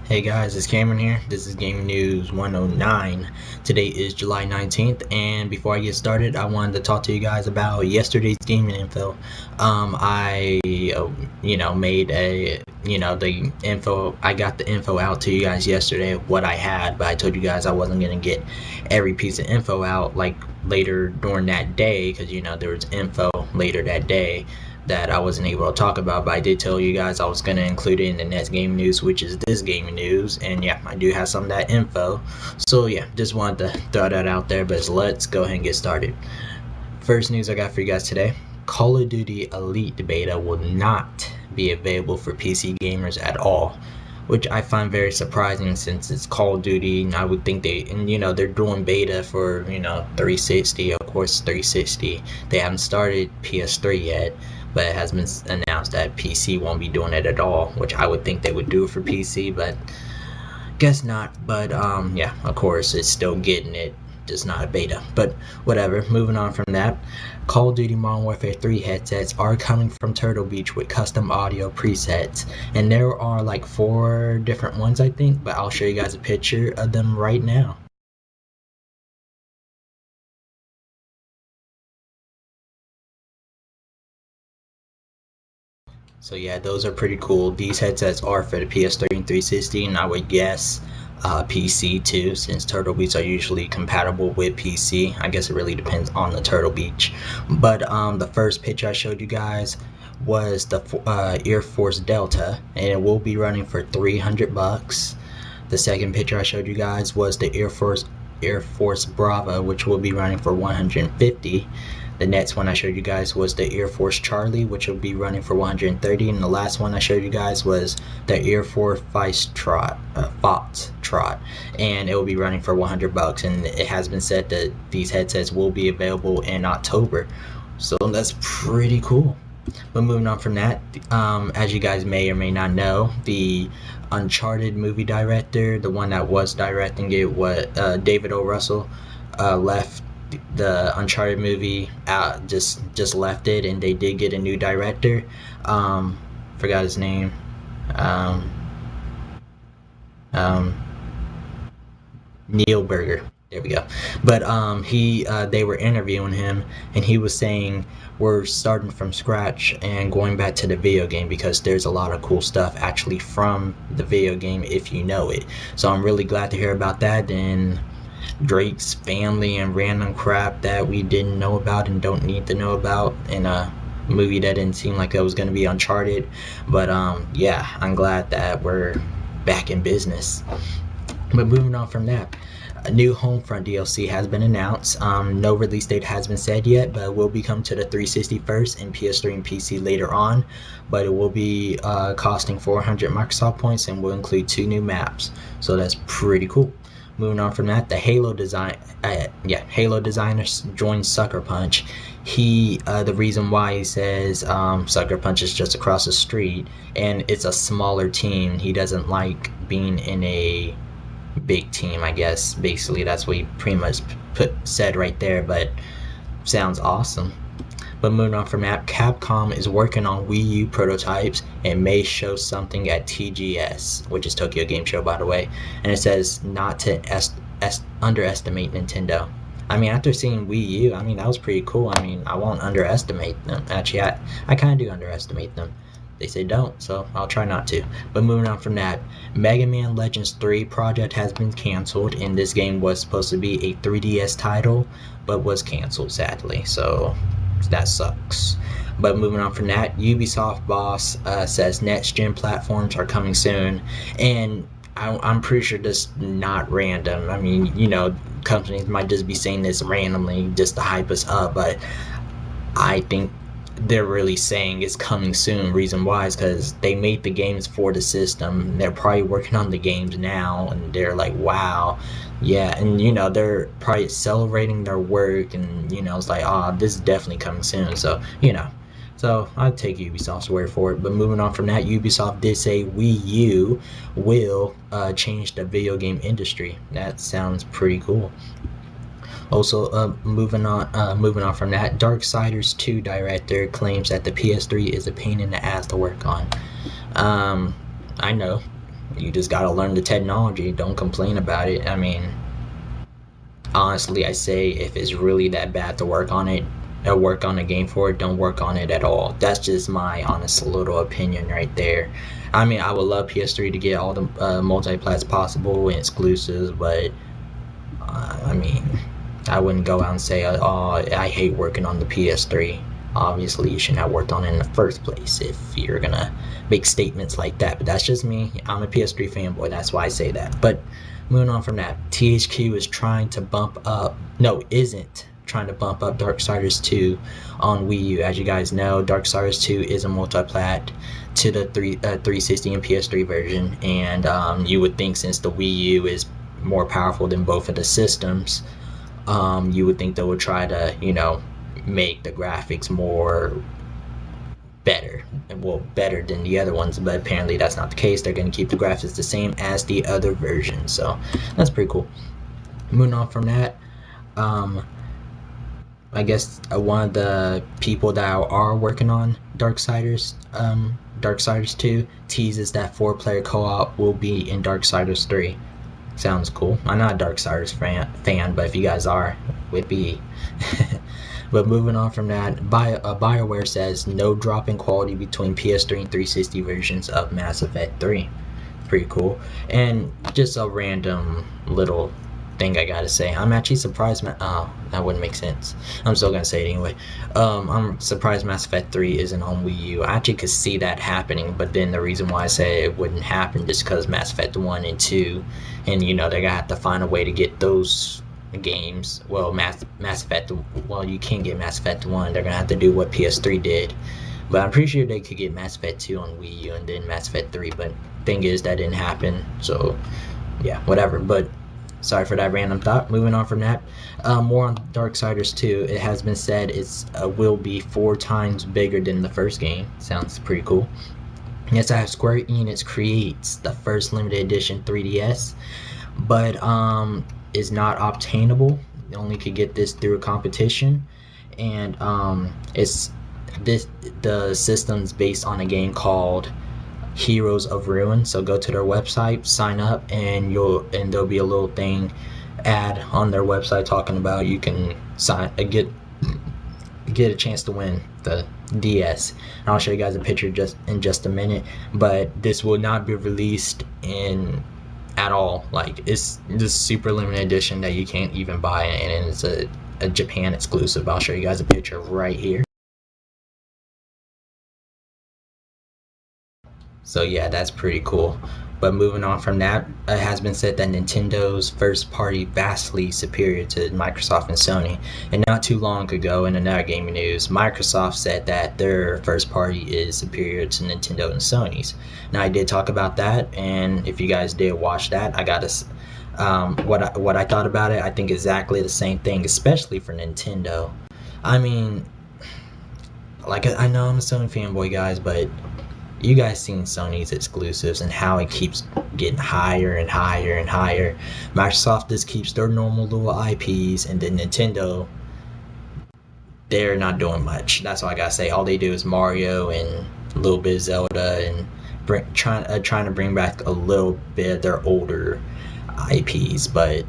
Hey guys, it's Cameron here. This is Gaming News 109. Today is July 19th, and before I get started, I wanted to talk to you guys about yesterday's gaming info. Made the info. I got the info out to you guys yesterday of what I had, but I told you guys I wasn't gonna get every piece of info out like later during that day because there was info later that day that I wasn't able to talk about, but I did tell you guys I was going to include it in the next gaming news, which is this gaming news, and yeah, I do have some of that info. So yeah, just wanted to throw that out there, but let's go ahead and get started. First news I got for you guys today: Call of Duty Elite Beta will not be available for PC gamers at all, which I find very surprising since it's Call of Duty, and I would think they're doing beta for 360. Of course, 360. They haven't started PS3 yet, but it has been announced that PC won't be doing it at all, which I would think they would do it for PC, but guess not. But yeah, of course, it's still getting it, just not a beta. But whatever. Moving on from that, Call of Duty Modern Warfare 3 headsets are coming from Turtle Beach with custom audio presets, and there are like 4 different ones, I think. But I'll show you guys a picture of them right now. So yeah, those are pretty cool. These headsets are for the PS3 and 360, and I would guess PC too, since Turtle Beach are usually compatible with PC. I guess it really depends on the Turtle Beach. But the first picture I showed you guys was the Air Force Delta, and it will be running for $300. The second picture I showed you guys was the Air Force Brava, which will be running for 150. The next one I showed you guys was the Air Force Charlie, which will be running for 130, and the last one I showed you guys was the Air Force Foxtrot, and it will be running for $100. And it has been said that these headsets will be available in October, so that's pretty cool. But moving on from that, as you guys may or may not know, the Uncharted movie director, the one that was directing it, David O. Russell, left the Uncharted movie out, just left it, and they did get a new director. Forgot his name. Um, um, Neil Berger. There we go. But they were interviewing him, and he was saying we're starting from scratch and going back to the video game because there's a lot of cool stuff actually from the video game if you know it. So I'm really glad to hear about that, and Drake's family and random crap that we didn't know about and don't need to know about in a movie that didn't seem like it was going to be Uncharted. But yeah, I'm glad that we're back in business. But moving on from that, a new Homefront DLC has been announced. No release date has been said yet, but it will be coming to the 360 first and PS3 and PC later on. But it will be costing 400 Microsoft points and will include 2 new maps. So that's pretty cool. Moving on from that, the Halo designer joined Sucker Punch. The reason why he says Sucker Punch is just across the street and it's a smaller team. He doesn't like being in a big team, I guess. Basically, that's what he pretty much said right there, but sounds awesome. But moving on from that, Capcom is working on Wii U prototypes and may show something at TGS, which is Tokyo Game Show, by the way. And it says not to underestimate Nintendo. I mean, after seeing Wii U, I mean, that was pretty cool. I mean, I won't underestimate them. Actually, I kind of do underestimate them. They say don't, so I'll try not to. But moving on from that, Mega Man Legends 3 project has been canceled, and this game was supposed to be a 3DS title, but was canceled, sadly. So that sucks. But moving on from that, Ubisoft boss says next gen platforms are coming soon, and I'm pretty sure this not random. I mean, companies might just be saying this randomly just to hype us up, but I think they're really saying it's coming soon. Reason why is because they made the games for the system. They're probably working on the games now, and they're like, wow, yeah. And they're probably celebrating their work, and it's like, oh, this is definitely coming soon. So I'd take Ubisoft's word for it. But moving on from that, Ubisoft did say Wii U will change the video game industry. That sounds pretty cool. Also, moving on from that, Darksiders 2 director claims that the PS3 is a pain in the ass to work on. I know, You just gotta learn the technology. Don't complain about it. I mean, honestly, I say if it's really that bad to work on it, work on a game for it, don't work on it at all. That's just my honest little opinion right there. I mean, I would love PS3 to get all the multiplats possible and exclusives, but I mean, I wouldn't go out and say, oh, I hate working on the PS3. Obviously, you shouldn't have worked on it in the first place if you're gonna make statements like that. But that's just me. I'm a PS3 fanboy. That's why I say that. But moving on from that, THQ is trying to bump up. No, isn't trying to bump up Darksiders 2 on Wii U. As you guys know, Darksiders 2 is a multiplat to the 360 and PS3 version, and you would think since the Wii U is more powerful than both of the systems, you would think they would try to, make the graphics more better, well, better than the other ones, but apparently that's not the case. They're going to keep the graphics the same as the other versions, so that's pretty cool. Moving on from that, I guess one of the people that are working on Darksiders 2 teases that 4-player co-op will be in Darksiders 3. Sounds cool. I'm not a Darksiders fan, but if you guys are, would be. But moving on from that, BioWare says no drop in quality between PS3 and 360 versions of Mass Effect 3. Pretty cool. And just a random little thing I gotta say. I'm actually surprised. Oh, that wouldn't make sense. I'm still gonna say it anyway. I'm surprised Mass Effect 3 isn't on Wii U. I actually could see that happening, but then the reason why I say it wouldn't happen just because Mass Effect 1 and 2, and they're gonna have to find a way to get those games. Well, Mass Effect. Well, you can't get Mass Effect 1. They're gonna have to do what PS3 did. But I'm pretty sure they could get Mass Effect 2 on Wii U and then Mass Effect 3. But thing is, that didn't happen. So, yeah, whatever. But sorry for that random thought. Moving on from that, more on Darksiders 2. It has been said it's will be 4 times bigger than the first game. Sounds pretty cool. Yes, I have Square Enix creates the first limited edition 3DS, but is not obtainable. You only could get this through a competition, and the system's based on a game called Heroes of Ruin. So go to their website, sign up, and there'll be a little thing ad on their website talking about you can get a chance to win the DS. And I'll show you guys a picture in just a minute. But this will not be released at all. Like, it's this super limited edition that you can't even buy, and it's a Japan exclusive. I'll show you guys a picture right here. So yeah, that's pretty cool. But moving on from that, it has been said that Nintendo's first party vastly superior to Microsoft and Sony. And not too long ago, in another gaming news, Microsoft said that their first party is superior to Nintendo and Sony's. Now, I did talk about that, and if you guys did watch that, I got what I thought about it. I think exactly the same thing, especially for Nintendo. I mean, like, I know I'm a Sony fanboy, guys, but you guys seen Sony's exclusives and how it keeps getting higher and higher and higher. Microsoft just keeps their normal little IPs, and then Nintendo, they're not doing much. That's all I gotta say. All they do is Mario and a little bit of Zelda, and trying to bring back a little bit of their older IPs. But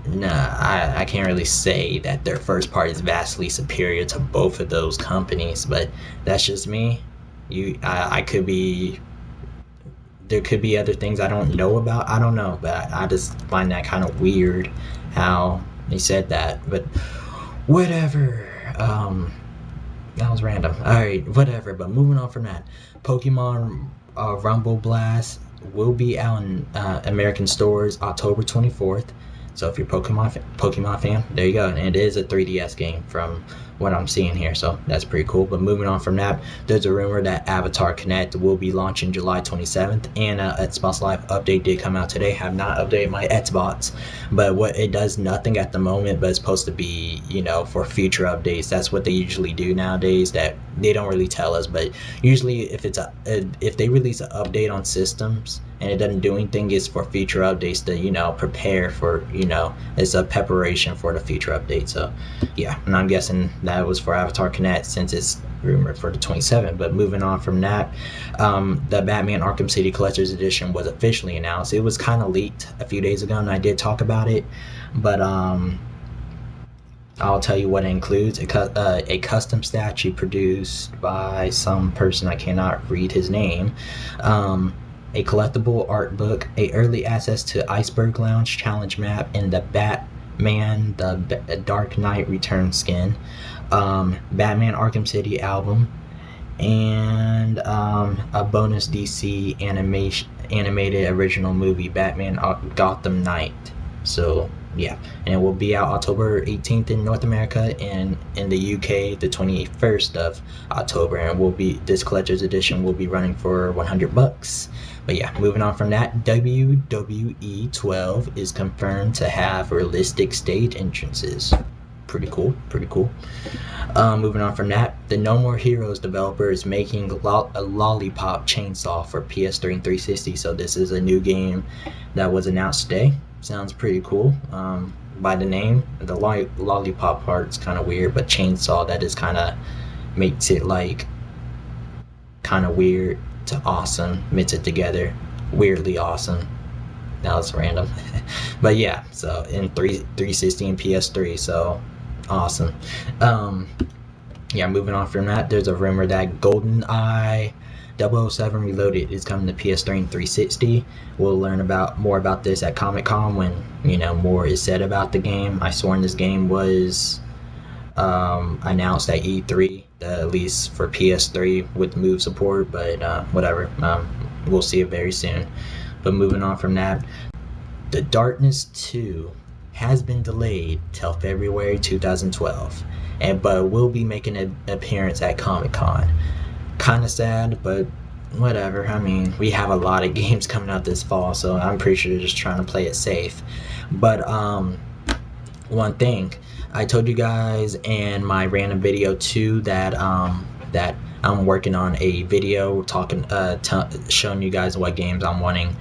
nah, I can't really say that their first party is vastly superior to both of those companies. But that's just me. I could be. There could be other things I don't know about. I don't know, but I just find that kind of weird how he said that. But whatever. That was random. All right, whatever. But moving on from that, Pokemon Rumble Blast will be out in American stores October 24th. So if you're a Pokemon fan, there you go. And it is a 3DS game from what I'm seeing here, so that's pretty cool. But moving on from that, there's a rumor that Avatar Connect will be launching July 27th, and Xbox Live update did come out today. Have not updated my Xbox, but what it does nothing at the moment, but it's supposed to be, for future updates. That's what they usually do nowadays. That they don't really tell us, but usually if they release an update on systems, and it doesn't do anything. It's for future updates to, prepare for, it's a preparation for the future update. So yeah, and I'm guessing that was for Avatar Connect since it's rumored for the 27th. But moving on from that, the Batman Arkham City Collector's Edition was officially announced. It was kind of leaked a few days ago, and I did talk about it, but I'll tell you what it includes. A custom statue produced by some person, I cannot read his name, a collectible art book, a early access to Iceberg Lounge challenge map, and the Batman the Dark Knight Return skin, Batman Arkham City album, and a bonus DC animated original movie, Batman Gotham Knight. So yeah, and it will be out October 18th in North America, and in the UK the 21st of October, and this collector's edition will be running for $100. But yeah, moving on from that, WWE 12 is confirmed to have realistic stage entrances. Pretty cool. Moving on from that, the No More Heroes developer is making a lollipop chainsaw for PS3 and 360. So this is a new game that was announced today. Sounds pretty cool. By the name, the lollipop part's kind of weird, but chainsaw, that is kind of makes it like kind of weird to awesome, mix it together, weirdly awesome. That was random. But yeah, so in 360 and PS3, so awesome. Yeah, moving on from that, there's a rumor that GoldenEye 007 Reloaded is coming to PS3 and 360. We'll learn more about this at Comic-Con when, more is said about the game. I sworn this game was announced at E3, at least for PS3 with move support, but whatever. We'll see it very soon. But moving on from that, The Darkness 2 has been delayed till February 2012, but will be making an appearance at Comic-Con. Kind of sad, but whatever. I mean, we have a lot of games coming out this fall, so I'm pretty sure they're just trying to play it safe. But one thing I told you guys in my random video too, that that I'm working on a video showing you guys what games I'm wanting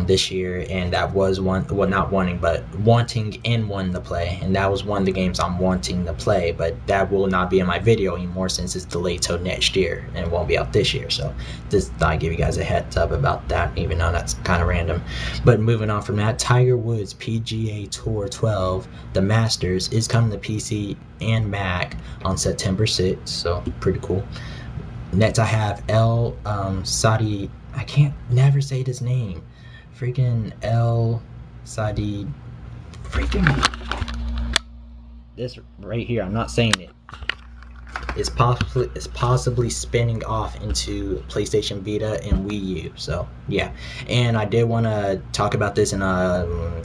this year, and that was not wanting, but wanting and wanting to play, and that was one of the games I'm wanting to play, but that will not be in my video anymore since it's delayed till next year and it won't be out this year. So I give you guys a heads up about that, even though that's kind of random. But moving on from that, Tiger Woods PGA Tour 12, the Masters, is coming to PC and Mac on September 6th, so pretty cool. Next I have El Sadi, I can't never say this name, freaking El Sadi, this right here, I'm not saying it, is possibly spinning off into PlayStation Vita and Wii U. So yeah, and I did want to talk about this in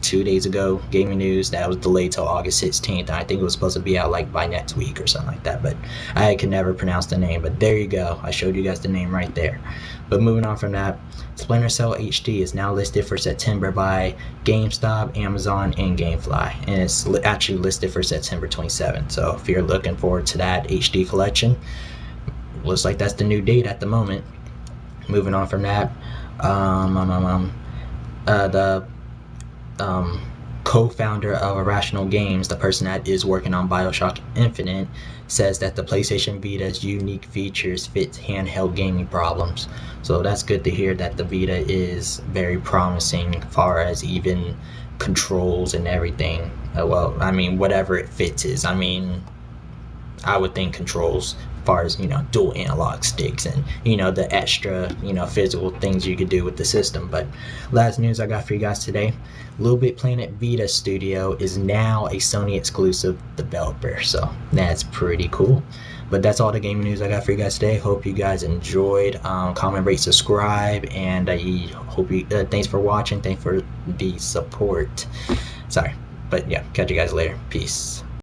2 days ago gaming news that was delayed till August 16th. I think it was supposed to be out like by next week or something like that, but I could never pronounce the name. But there you go, I showed you guys the name right there. But moving on from that, Splinter Cell HD is now listed for September by GameStop, Amazon, and GameFly, and it's actually listed for September 27th. So if you're looking forward to that HD collection, looks like that's the new date at the moment. Moving on from that, the co-founder of Irrational Games, the person that is working on BioShock Infinite, says that the PlayStation Vita's unique features fit handheld gaming problems. So that's good to hear that the Vita is very promising as far as even controls and everything. Well, I mean, whatever it fits is. I mean, I would think controls as far as, dual analog sticks and, the extra, physical things you could do with the system. But last news I got for you guys today, Little Big Planet Vita Studio is now a Sony exclusive developer. So that's pretty cool. But that's all the gaming news I got for you guys today. Hope you guys enjoyed. Comment, rate, subscribe, and I hope you. Thanks for watching. Thanks for the support. Sorry, but yeah, catch you guys later. Peace.